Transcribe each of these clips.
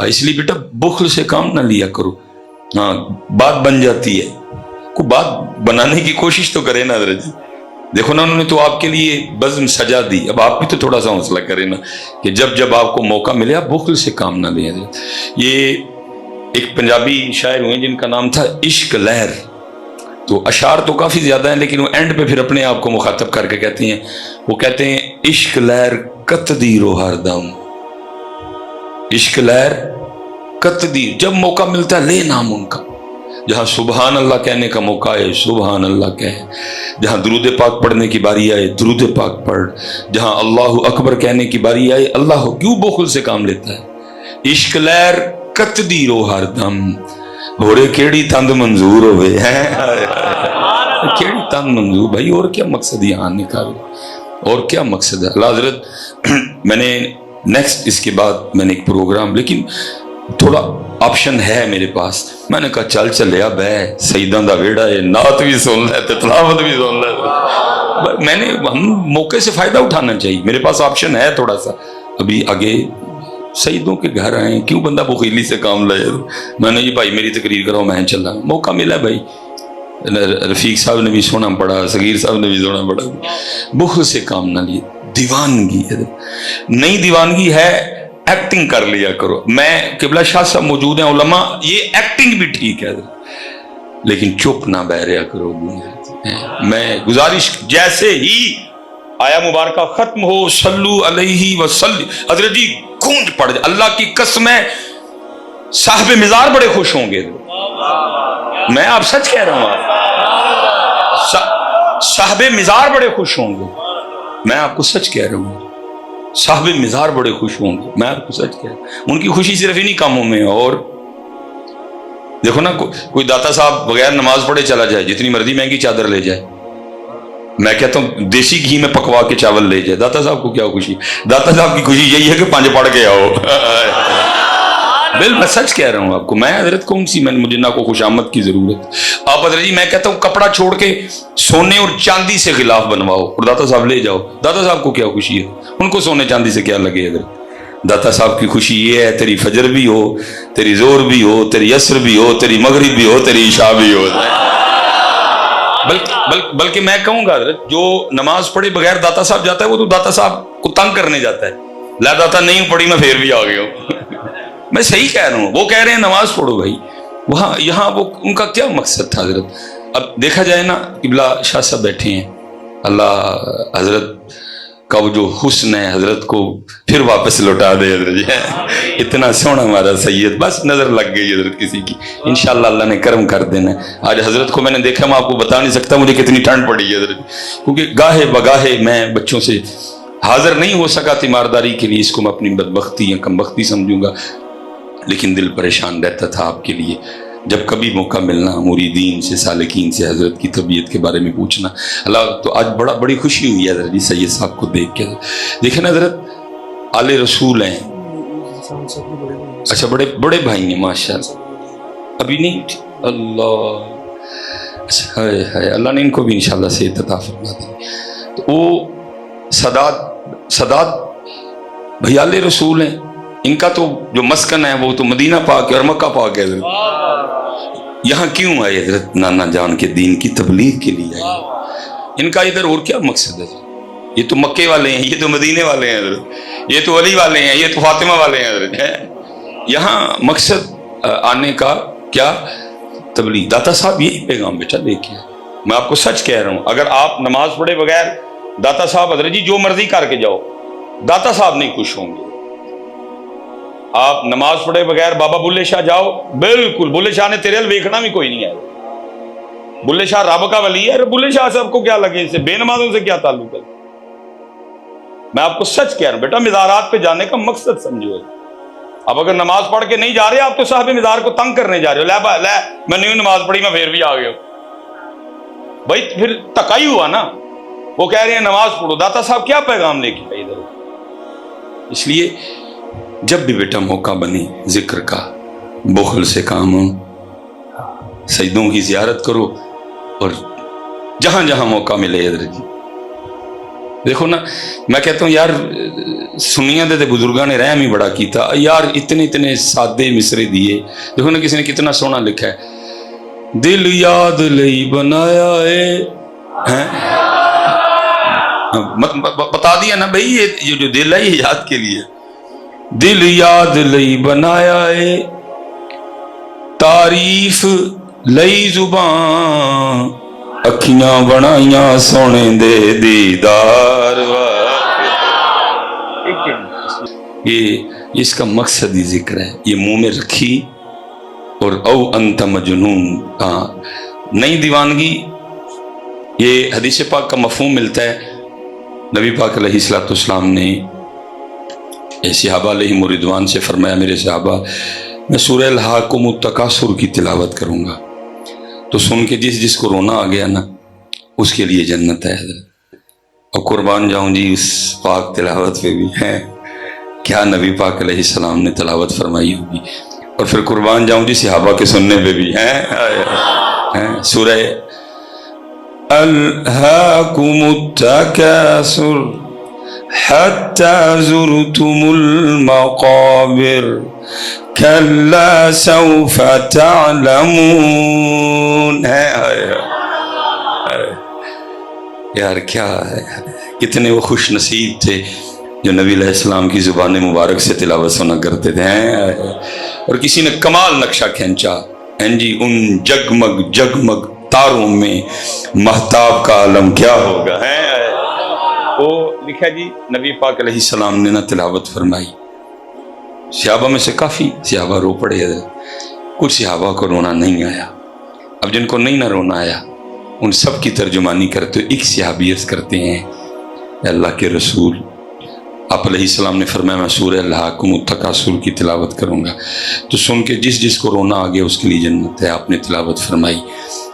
اس لیے بیٹا بخل سے کام نہ لیا کرو. ہاں بات بن جاتی ہے, کوئی بات بنانے کی کوشش تو کرے نا حضرت جی. دیکھو نا انہوں نے تو آپ کے لیے بزم سجا دی, اب آپ بھی تو تھوڑا سا حوصلہ کریں نا کہ جب جب آپ کو موقع ملے آپ بخل سے کام نہ لیں. یہ ایک پنجابی شاعر ہوئے جن کا نام تھا عشق لہر, تو اشعار تو کافی زیادہ ہیں لیکن وہ اینڈ پہ پھر اپنے آپ کو مخاطب کر کے کہتے ہیں, وہ کہتے ہیں عشق لہر کتدی رو ہر دم, عشق لہر کتدی, جب موقع ملتا ہے لے نام ان کا. جہاں سبحان اللہ کہنے کا موقع ہے سبحان اللہ کہے, جہاں درود پاک پڑھنے کی باری آئے درود پاک پڑھ, جہاں اللہ اکبر کہنے کی باری آئے اللہ, کیوں بخل سے کام لیتا ہے. عشق لہر کتدی رو ہر دم, ہوڑے کیڑی تند منظور ہوئے ہیں, کیڑی تند منظور بھائی, اور کیا مقصد یہاں نکال, اور کیا مقصد ہے. اللہ حضرت میں نے نیکسٹ اس کے بعد میں نے ایک پروگرام, لیکن تھوڑا آپشن ہے میرے پاس, میں نے کہا چل چلیا بے سیداں دا ویڑا ہے, نعت بھی سن لے تے تلاوت بھی سن لے. میں نے ہم موقع سے فائدہ اٹھانا چاہیے, میرے پاس آپشن ہے تھوڑا سا, ابھی آگے سیدوں کے گھر آئے, کیوں بندہ بخیلی سے کام لائے. میں نے جی بھائی میری تقریر کرو, میں چل رہا, موقع ملا بھائی, رفیق صاحب نے بھی سونا پڑا, صغیر صاحب نے بھی سونا پڑا. بخل سے کام نہ لیے. دیوانگی نئی دیوانگی ہے, ایکٹنگ کر لیا کرو. میں قبلہ شاہ صاحب موجود ہیں, علماء, یہ ایکٹنگ بھی ٹھیک ہے لیکن چپ نہ بہ رہا کرو. میں گزارش, جیسے ہی آیا مبارکہ ختم ہو صلو علیہ وسلم, حضرت جی گونج پڑ جائے, اللہ کی قسم ہے صاحب مزار بڑے خوش ہوں گے. میں آپ سچ کہہ رہا ہوں, صاحب مزار بڑے خوش ہوں گے, میں آپ کو سچ کہہ رہا ہوں, صاحب مزار بڑے خوش ہوں گے, میں آپ کو سچ کہہ رہا ہوں. ان کی خوشی صرف انہی کاموں میں. اور دیکھو نا, کوئی داتا صاحب بغیر نماز پڑھے چلا جائے, جتنی مرضی مہنگی چادر لے جائے, میں کہتا ہوں دیسی گھی میں پکوا کے چاول لے جائے, داتا صاحب کو کیا خوشی. داتا صاحب کی خوشی یہی ہے کہ 5 پڑھ کے آؤ. میں سچ کہہ رہا ہوں آپ کو. میں حضرت کون سی, مجھے نہ کو خوشامد کی ضرورت. آپ حضرت جی میں کہتا ہوں کپڑا چھوڑ کے سونے اور چاندی سے غلاف بنواؤ اور داتا صاحب لے جاؤ. داتا صاحب کو کیا خوشی ہے, ان کو سونے چاندی سے کیا لگے. حضرت داتا صاحب کی خوشی یہ ہے تیری فجر بھی ہو, تیری زور بھی ہو, تیری عصر بھی ہو, تیری مغرب بھی ہو, تیری عشاء بھی ہو. بلکہ میں کہوں گا حضرت جو نماز پڑھے بغیر داتا صاحب جاتا ہے وہ تو داتا صاحب کو تنگ کرنے جاتا ہے. لا داتا نہیں پڑھی میں پھر بھی آ گیا ہوں. میں صحیح کہہ رہا ہوں, وہ کہہ رہے ہیں نماز پڑھو بھائی, وہاں یہاں وہ ان کا کیا مقصد تھا حضرت. اب دیکھا جائے نا, قبلہ شاہ صاحب بیٹھے ہیں, اللہ حضرت کا وہ جو حسن ہے حضرت کو پھر واپس لوٹا دے. حضرت جی اتنا سونا ہمارا سید, بس نظر لگ گئی حضرت کسی کی, انشاءاللہ اللہ نے کرم کر دینا. آج حضرت کو میں نے دیکھا, میں آپ کو بتا نہیں سکتا مجھے کتنی ٹھنڈ پڑی ہے حضرت, کیونکہ گاہے بگاہے میں بچوں سے حاضر نہیں ہو سکا تیمارداری کے لیے. اس کو میں اپنی بدبختی یا کم بختی سمجھوں گا, لیکن دل پریشان رہتا تھا آپ کے لیے. جب کبھی موقع ملنا مریدین سے, سالکین سے حضرت کی طبیعت کے بارے میں پوچھنا. اللہ تو آج بڑی خوشی ہوئی ہے حضرت جی سید صاحب کو دیکھ کے. دیکھیں نا حضرت آل رسول ہیں, اچھا بڑے بھائی ہیں ماشاء اللہ, ابھی نہیں اللہ, اچھا اللہ نے ان کو بھی انشاءاللہ صحت عطا فرما دی. تو وہ سادات بھائی آل رسول ہیں, ان کا تو جو مسکن ہے وہ تو مدینہ پاک اور مکہ پاک ہے. یہاں کیوں آئے حضرت؟ نانا جان کے دین کی تبلیغ کے لیے آئے. ان کا ادھر اور کیا مقصد ہے؟ یہ تو مکے والے ہیں, یہ تو مدینے والے ہیں حضرت, یہ تو علی والے ہیں, یہ تو فاطمہ والے ہیں حضرت. یہاں مقصد آنے کا کیا؟ تبلیغ. داتا صاحب یہی پیغام بیٹا لے کے. میں آپ کو سچ کہہ رہا ہوں, اگر آپ نماز پڑھے بغیر داتا صاحب حضرت جی جو مرضی کر کے جاؤ, داتا صاحب نہیں خوش ہوں گے. آپ نماز پڑھے بغیر بابا بلے شاہ جاؤ, بالکل بلے شاہ نے تیرے ویکھنا بھی کوئی نہیں ہے. بلے شاہ رب کا ولی ہے, بلے شاہ صاحب کو کیا لگے, اس سے بے نمازوں سے کیا تعلق ہے. میں آپ کو سچ کہہ رہا ہوں بیٹا, مزارات پہ جانے کا مقصد سمجھو. اب اگر نماز پڑھ کے نہیں جا رہے آپ تو صاحب مزار کو تنگ کرنے جا رہے ہو. لے میں نہیں نماز پڑھی میں پھر بھی آ گیا بھائی, پھر تکائی ہوا نا. وہ کہہ رہے ہیں نماز پڑھو, داتا صاحب کیا پیغام لے کے آئے ادھر. اس لیے جب بھی بیٹا موقع بنے ذکر کا, بخل سے کام ہو, سجدوں کی زیارت کرو, اور جہاں جہاں موقع ملے حضرت جی دیکھو نا میں کہتا ہوں یار سنیاں دے بزرگاں نے رحم ہی بڑا کیتا یار، اتنے سادے مصرے دیے. دیکھو نا کسی نے کتنا سونا لکھا ہے، دل یاد لئی بنایا ہے. بتا دیا نا بھائی یہ جو دل ہے یہ یاد کے لیے. دل یاد لئی بنایا ہے، تعریف لئی زبان، اکھیاں بنائیاں سونے دے دیدار. یہ اس کا مقصد ہی ذکر ہے، یہ منہ میں رکھی اور او انت مجنون. نئی دیوانگی، یہ حدیث پاک کا مفہوم ملتا ہے. نبی پاک علیہ الصلوۃ والسلام نے صحابہ علیہم الرضوان سے فرمایا میرے صحابہ میں سورہ الہاکم التکاثر کی تلاوت کروں گا تو سن کے جس کو رونا آ گیا نا اس کے لیے جنت ہے حضرت. اور قربان جاؤں جی اس پاک تلاوت پہ بھی ہے کیا نبی پاک علیہ السلام نے تلاوت فرمائی ہوگی. اور پھر قربان جاؤں جی صحابہ کے سننے پہ بھی ہیں. سورہ الہاکم التکاثر حتی زرتم المقابر کلا سوف تعلمون. یار کیا ہے، کتنے وہ خوش نصیب تھے جو نبی علیہ السلام کی زبان مبارک سے تلاوت سنا کرتے تھے. اور کسی نے کمال نقشہ کھینچا جی ان جگمگ جگمگ تاروں میں مہتاب کا عالم کیا ہوگا. وہ لکھا جی نبی پاک علیہ السلام نے نہ تلاوت فرمائی. صحابہ میں سے کافی صحابہ رو پڑے، کچھ صحابہ کو رونا نہیں آیا. اب جن کو نہیں نہ رونا آیا ان سب کی ترجمانی کرتے ایک صحابی عرض کرتے ہیں اللہ کے رسول آپ علیہ السلام نے فرمایا میں سورہ الہاکم التکاثر کی تلاوت کروں گا تو سن کے جس کو رونا آ گیا اس کے لیے جنت ہے. آپ نے تلاوت فرمائی،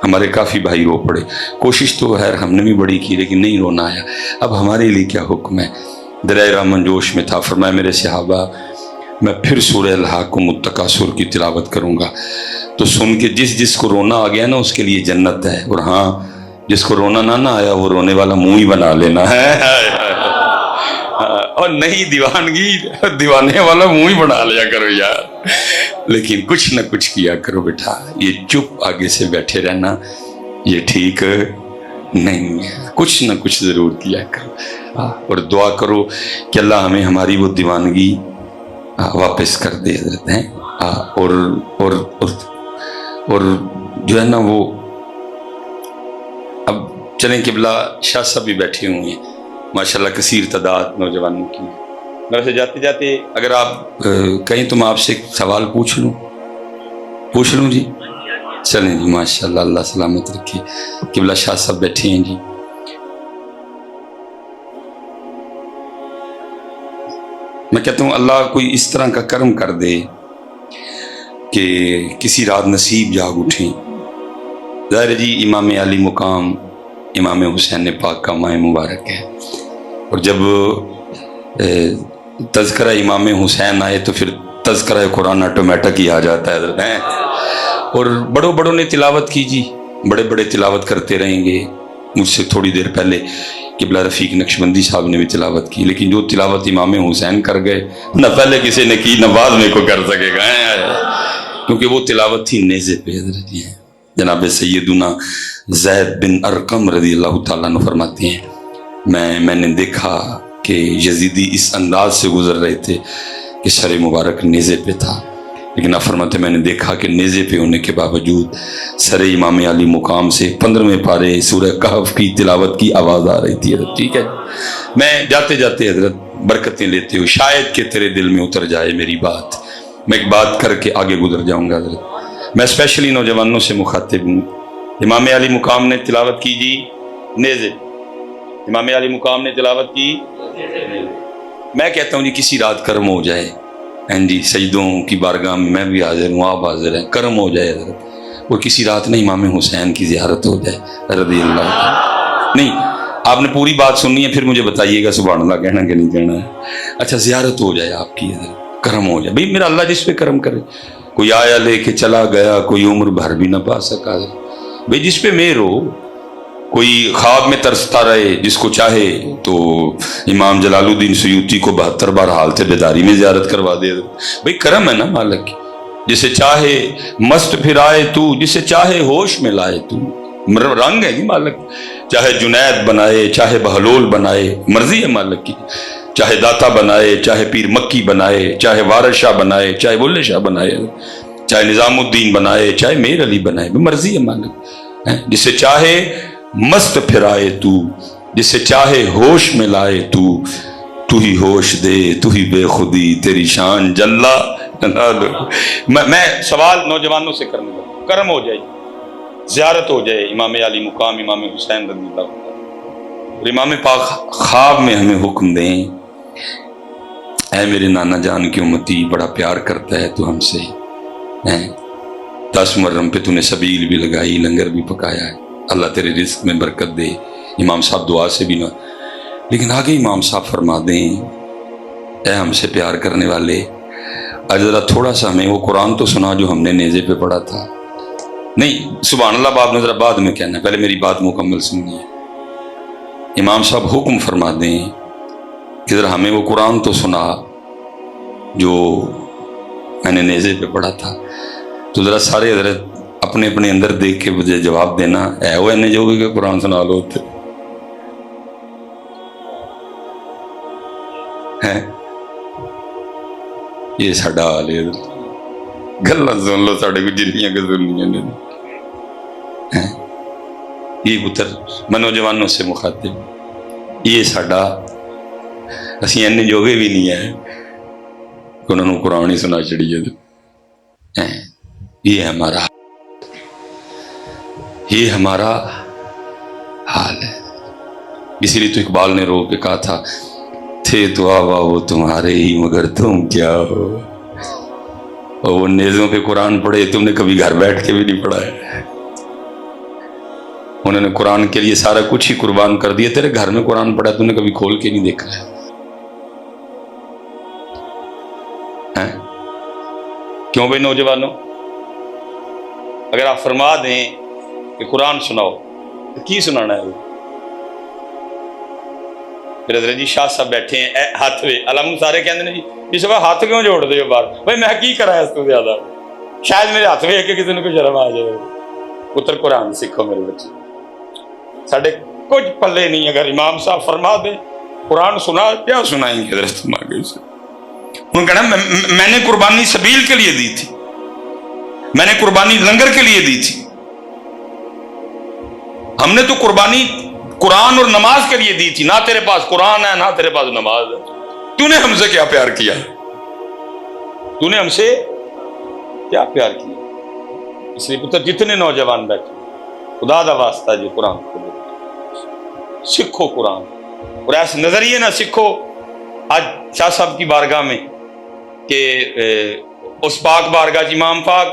ہمارے کافی بھائی رو پڑے. کوشش تو خیر ہم نے بھی بڑی کی لیکن نہیں رونا آیا. اب ہمارے لیے کیا حکم ہے؟ درائے رحمن جوش میں تھا، فرمایا میرے صحابہ میں پھر سورہ الہاکم التکاثر کی تلاوت کروں گا تو سن کے جس کو رونا آ گیا نا اس کے لیے جنت ہے. اور ہاں جس کو رونا نہ آیا وہ رونے والا منہ ہی بنا لینا ہے. اور نہیں دیوانگی دیوانے والا منہ ہی بنا لیا کرو یار، لیکن کچھ نہ کچھ کیا کرو بیٹا. یہ چپ آگے سے بیٹھے رہنا یہ ٹھیک نہیں ہے، کچھ نہ کچھ ضرور کیا کرو. اور دعا کرو کہ اللہ ہمیں ہماری وہ دیوانگی واپس کر دے حضرت ہیں. اور جو ہے نا وہ اب چلیں قبلہ شاہ صاحب بھی بیٹھے ہوئے ہیں ماشاءاللہ کثیر تعداد نوجوانوں کی. ویسے جاتے جاتے اگر آپ کہیں تو میں آپ سے ایک سوال پوچھ لوں جی؟ چلیں جی ماشاءاللہ اللہ سلامت رکھے. قبلہ شاہ صاحب بیٹھے ہیں جی. میں کہتا ہوں اللہ کوئی اس طرح کا کرم کر دے کہ کسی رات نصیب جاگ اٹھیں. ظاہر جی امام علی مقام امام حسین پاک کا ماہ مبارک ہے اور جب تذکرہ امام حسین آئے تو پھر تذکرہ قرآن آٹومیٹک ہی آ جاتا ہے حضرت ہیں. اور بڑوں نے تلاوت کی جی، بڑے تلاوت کرتے رہیں گے. مجھ سے تھوڑی دیر پہلے قبلہ رفیق نقشبندی صاحب نے بھی تلاوت کی، لیکن جو تلاوت امام حسین کر گئے نہ پہلے کسی نے کی نہ بعد میں کو کر سکے گا، کیونکہ وہ تلاوت تھی نیزے پہ حضرت جی ہیں. جناب سیدنا زید بن ارقم رضی اللہ تعالیٰ عنہ فرماتے ہیں میں نے دیکھا کہ یزیدی اس انداز سے گزر رہے تھے کہ سر مبارک نیزے پہ تھا، لیکن آپ فرماتے میں نے دیکھا کہ نیزے پہ ہونے کے باوجود سر امام علی مقام سے 15ویں پارے سورہ کہف کی تلاوت کی آواز آ رہی تھی حضرت. ٹھیک ہے میں جاتے حضرت برکتیں لیتے ہوئے شاید کہ تیرے دل میں اتر جائے میری بات، میں ایک بات کر کے آگے گزر جاؤں گا حضرت. میں اسپیشلی نوجوانوں سے مخاطب ہوں. امام علی مقام نے تلاوت کی جی نیزے، امام علی مقام نے تلاوت کی. میں کہتا ہوں جی کسی رات کرم ہو جائے جی سجدوں کی بارگاہ میں بھی حاضر ہوں آپ حاضر ہیں، کرم ہو جائے حضرت اور کسی رات نہیں امام حسین کی زیارت ہو جائے رضی اللہ عنہ. نہیں آپ نے پوری بات سننی ہے پھر مجھے بتائیے گا سبحان اللہ کہنا کہ نہیں کہنا ہے. اچھا زیارت ہو جائے آپ کی حضرت، کرم ہو جائے. بھئی میرا اللہ جس پہ کرم کرے. کوئی آیا لے کے چلا گیا، کوئی عمر بھر بھی نہ پا سکا. بھئی جس پہ مہر ہو کوئی خواب میں ترستا رہے جس کو چاہے تو امام جلال الدین سیوطی کو 72 بار حالت بیداری میں زیارت کروا دے. بھئی کرم ہے نا مالک کی. جسے چاہے مست پھرائے تو، جسے چاہے ہوش میں لائے تو. رنگ ہے جی مالک. چاہے جنید بنائے، چاہے بہلول بنائے، مرضی ہے مالک کی. چاہے داتا بنائے، چاہے پیر مکی بنائے، چاہے وارث شاہ بنائے، چاہے بلے شاہ بنائے، چاہے نظام الدین بنائے، چاہے میر علی بنائے، مرضی ہے مالک. جسے چاہے مست پھرائے تو، جسے چاہے ہوش میں لائے تو ہی ہوش دے، تو ہی بے خودی تیری شان جلا. میں سوال نوجوانوں سے کرنے لگا، کرم ہو جائے، زیارت ہو جائے امام علی مقام امام حسین رضی اللہ عنہ، اور امام پاک خواب میں ہمیں حکم دیں، اے میرے نانا جان کی امتی، بڑا پیار کرتا ہے تو ہم سے، 10 محرم پہ تو نے سبیل بھی لگائی، لنگر بھی پکایا ہے، اللہ تیرے رزق میں برکت دے. امام صاحب دعا سے بھی نہ، لیکن آگے امام صاحب فرما دیں، اے ہم سے پیار کرنے والے، آج ذرا تھوڑا سا ہمیں وہ قرآن تو سنا جو ہم نے نیزے پہ پڑھا تھا. نہیں سبحان اللہ باپ نے ذرا بعد میں کہنا ہے، پہلے میری بات مکمل سننی ہے. امام صاحب حکم فرما دیں کہ ذرا ہمیں وہ قرآن تو سنا جو میں نے نیزے پہ پڑھا تھا. تو ذرا سارے حضرت اپنے اپنے اندر دیکھ کے مجھے جواب دینا، اے وہ نے جو کہ قرآن سنا لو تھے یہ ساڈا حال ہے. گلاں سن لو ساڈے کو جنیاں کہ سننیاں نے. یہ پتر میں نوجوانوں سے مخاطب، یہ ساڈا، اسی اینے جوگے بھی نہیں ہیں کہ انہوں نے قرآن ہی سنا چڑیے. یہ ہمارا حال ہے. اسی لیے تو اقبال نے رو کے کہا تھا، تھے تو آوا وہ تمہارے ہی مگر تم کیا ہو. اور وہ نیزوں پہ قرآن پڑھے، تم نے کبھی گھر بیٹھ کے بھی نہیں پڑھا ہے. انہوں نے قرآن کے لیے سارا کچھ ہی قربان کر دیا، تیرے گھر میں قرآن پڑھا تم نے کبھی کھول کے نہیں دیکھا ہے. کیوں بھائی نوجوانوں، اگر آپ فرما دیں کہ قرآن سناؤ تو کی سنانا ہے وہ؟ پھر حضرت جی شاہ صاحب بیٹھے ہیں، ہاتھ وے علم سارے کہتے ہیں جی اس وقت ہاتھ کیوں جوڑ دے ہو باہر؟ بھائی میں کی کرا ہے اس تو زیادہ، شاید میرے ہاتھ وے کے کسی نے کوئی شرم آ جائے. پتر قرآن سیکھو میرے بچے، ساڈے کچھ پلے نہیں. اگر امام صاحب فرما دیں قرآن سنا، کیا سنائیں گے حضرت تم آگے سے؟ انہوں نے کہنا میں نے قربانی سبیل کے لیے دی تھی، میں نے قربانی لنگر کے لیے دی تھی، ہم نے تو قربانی قرآن اور نماز کے لیے دی تھی. نہ تیرے پاس قرآن ہے نہ تیرے پاس نماز ہے. تو نے ہم سے کیا پیار کیا؟ تو نے ہم سے کیا پیار کیا؟ اس لیے پتر جتنے نوجوان بیٹھے خدا دا واسطہ جی قرآن کو سیکھو قرآن، اور ایسے نظریے نہ سیکھو آج شاہ صاحب کی بارگاہ میں کہ اس پاک بارگاہ جی امام پاک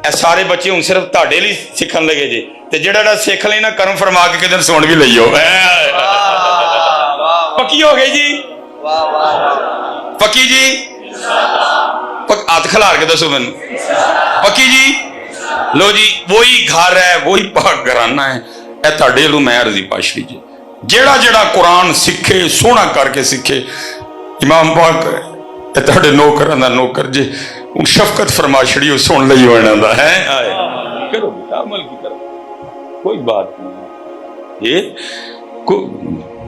اے سارے بچے ہوں صرف تاڑے لی سکھن لگے جی تے جڑا سیکھ لینا کرم فرما کے کدھر سون بھی لئیو. پکی ہو گئی جی، پکی جی، ہاتھ کھلار کے دسو میں پکی جی. لو جی وہی گھر ہے، وہی پاک گھرانہ ہے. اے تاڑے لو میں عرضی پاش لیجیے، جیڑا جیڑا قرآن سکھے سونا کر کے سکھے. امام پاک اے تاڑے نوکر دا نوکر جی ان شفقت فرما چھڑیو سن لئیو انہاں دا ہے. آئے کرو بیٹا عمل کی کرو، کوئی بات نہیں. یہ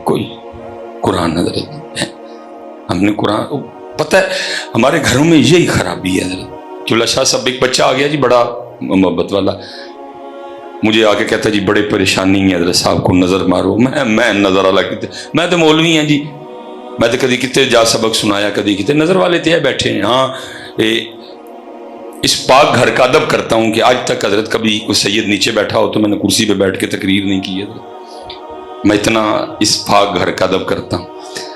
کوئی قرآن نظر ہے. ہم نے قرآن پتہ ہے ہمارے گھروں میں یہی خرابی ہے. چولہ شاہ صاحب ایک بچہ آ گیا جی بڑا محبت والا، مجھے آ کے کہتا جی بڑے پریشانی ہے حضرت صاحب کو نظر مارو. میں نظر والا کتے، میں تو مولوی ہیں جی، میں تو کدی کتے جا سبق سنایا کدی کتے، نظر والے تھے بیٹھے ہیں. ہاں اس پاک گھر کا ادب کرتا ہوں کہ آج تک حضرت کبھی کوئی سید نیچے بیٹھا ہو تو میں نے کرسی پہ بیٹھ کے تقریر نہیں کی ہے. میں اتنا اس پاک گھر کا ادب کرتا ہوں.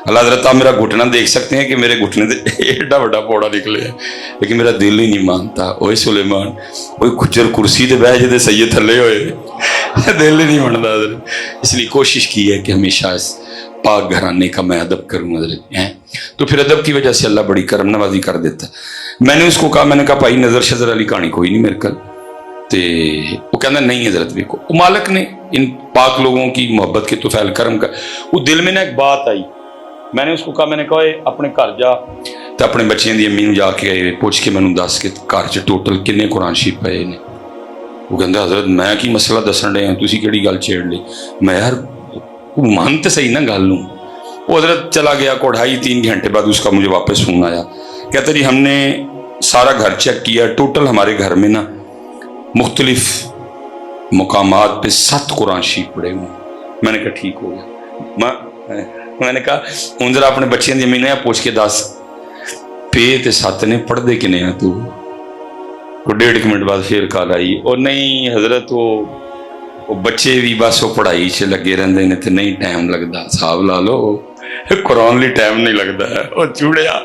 اللہ حضرت آپ میرا گھٹنا دیکھ سکتے ہیں کہ میرے گھٹنے سے ایڈا بڑا پوڑا نکلے ہے، لیکن میرا دل ہی نہیں مانتا. اوے سلیمان کوئی کچر کرسی تے بیٹھ جاتے سید تھلے ہوئے، دل ہی نہیں مانتا حضرت. اس لیے کوشش کی ہے کہ ہمیشہ اس پاک گھرانے کا میں ادب کروں حضرت. تو پھر ادب کی وجہ سے اللہ بڑی کرم نوازی کر دیتا ہے. میں نے اس کو کہا، میں نے کہا بھائی نظر شزر علی کہانی کوئی نہیں میرے کل، تے وہ کہنا نہیں حضرت دیکھو وہ مالک نے ان پاک لوگوں کی محبت کے تو فعل کرم کا وہ دل میں نا ایک بات آئی. میں نے اس کو کہا میں نے کہا اپنے گھر جا تو اپنے بچیاں دی امی نو جا کے پوچھ کے مینوں دس کے گھر چ ٹوٹل کنے قرآن شریف پے نے. وہ کہندا حضرت میں کی مسئلہ دسن ڈے ہاں تسی کیڑی گل چھیڑ لی. میں یار مان تے صحیح نا گل نوں. وہ حضرت چلا گیا کو 2.5-3 گھنٹے بعد اس کا مجھے واپس فون آیا کہتا جی ہم نے سارا گھر چیک کیا ٹوٹل ہمارے گھر میں نا مختلف مقامات پہ 7 قرآن شریف پڑھے ہوئے. میں نے کہا ٹھیک ہو گیا. میں نے کہا ہوں ذرا اپنے بچیاں دی امی نے پوچھ کے دس پے تے 7 نے پڑھ دے کنے ہیں تو 1.5 منٹ بعد پھر کال آئی اور نہیں حضرت وہ بچے بھی بس وہ پڑھائی سے لگے رہتے ہیں تو نہیں ٹائم لگتا. صاحب لا لو قرآن لی ٹائم نہیں لگتا ہے وہ چوڑیا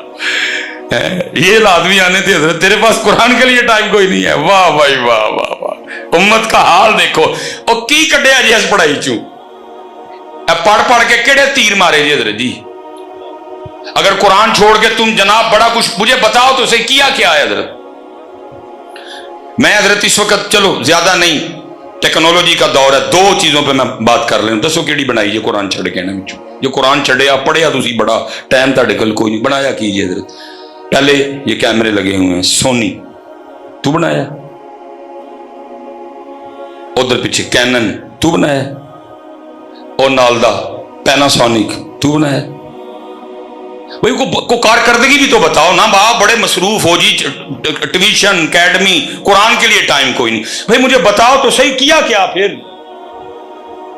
یہ لازمی آنے تھے حضرت تیرے پاس قرآن کے لیے ٹائم کوئی نہیں ہے. واہ بھائی واہ واہ واہ امت کا حال دیکھو اور کی کڈیا جی اس پڑھائی چوں پڑھ پڑھ کے کیڑے تیر مارے جی حضرت جی. اگر قرآن چھوڑ کے تم جناب بڑا کچھ مجھے بتاؤ تو اسے کیا کیا ہے حضرت. میں حضرت اس وقت چلو زیادہ نہیں ٹیکنالوجی کا دور ہے 2 چیزوں پہ میں بات کر لوں. دسو کیڑی بنائی جی قرآن چھڑ کے نا جو قرآن چھڑیا پڑھیا تسی بڑا ٹائم تھا کل کوئی نہیں بنایا کیجیے حضرت. پہلے یہ کیمرے لگے ہوئے ہیں سونی تو بنایا ادھر پیچھے کینن تو بنایا اور نالدا پیناسونک تو بنایا. بھائی کو کارکردگی بھی تو بتاؤ نا باپ بڑے مصروف ہو جی ٹیوشن اکیڈمی قرآن کے لیے ٹائم کوئی نہیں. بھائی مجھے بتاؤ تو صحیح کیا کیا پھر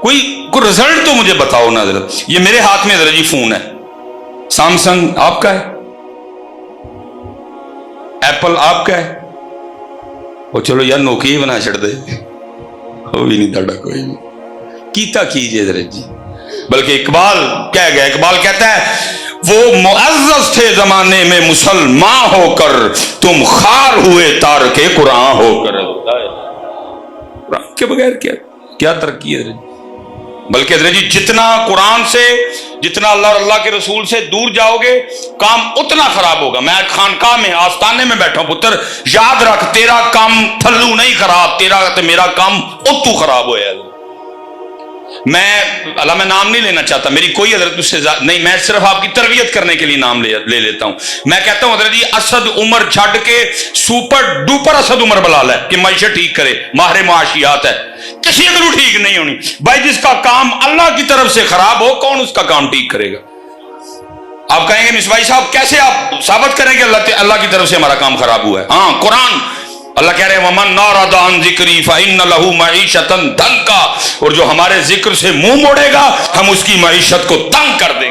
کوئی رزلٹ تو مجھے بتاؤ نا حضرت. یہ میرے ہاتھ میں حضرت جی فون ہے سامسنگ آپ کا ہے ایپل آپ کا ہے وہ چلو یار نوکیا ہی بنا چھڑ دے وہ بھی نہیں تھا کوئی بھی کیتا کیجئے حضرت جی. بلکہ اقبال کہہ گیا اقبال کہتا ہے وہ معزز تھے زمانے میں مسلمان ہو کر تم خار ہوئے تارک قرآن ہو کر. قرآن کے بغیر کیا ترقی ہے بلکہ حضرت جی جتنا قرآن سے جتنا اللہ اور اللہ کے رسول سے دور جاؤ گے کام اتنا خراب ہوگا. میں خانقاہ میں آستانے میں بیٹھا ہوں پتر یاد رکھ تیرا کام تھلو نہیں خراب تیرا میرا کام اتو خراب ہوا ہے. میں نام نہیں لینا چاہتا میری کوئی حضرت اس سے نہیں میں صرف آپ کی تربیت کرنے کے لیے نام لے لیتا ہوں. میں کہتا ہوں حضرت جی اسد عمر چھڈ کے سپر ڈوپر اسد عمر بلال ہے کہ معیشت ٹھیک کرے ماہر معاشیات ہے کسی ادھر ٹھیک نہیں ہونی. بھائی جس کا کام اللہ کی طرف سے خراب ہو کون اس کا کام ٹھیک کرے گا. آپ کہیں گے مصباحی صاحب کیسے آپ ثابت کریں کہ اللہ کی طرف سے ہمارا کام خراب ہوا ہے. ہاں قرآن اللہ کہہ رہے ہیں ومن نارد عن ذکری فإن له معیشۃ ضنکا اور جو ہمارے ذکر سے منہ موڑے گا ہم اس کی معیشت کو تنگ کر دیں گے.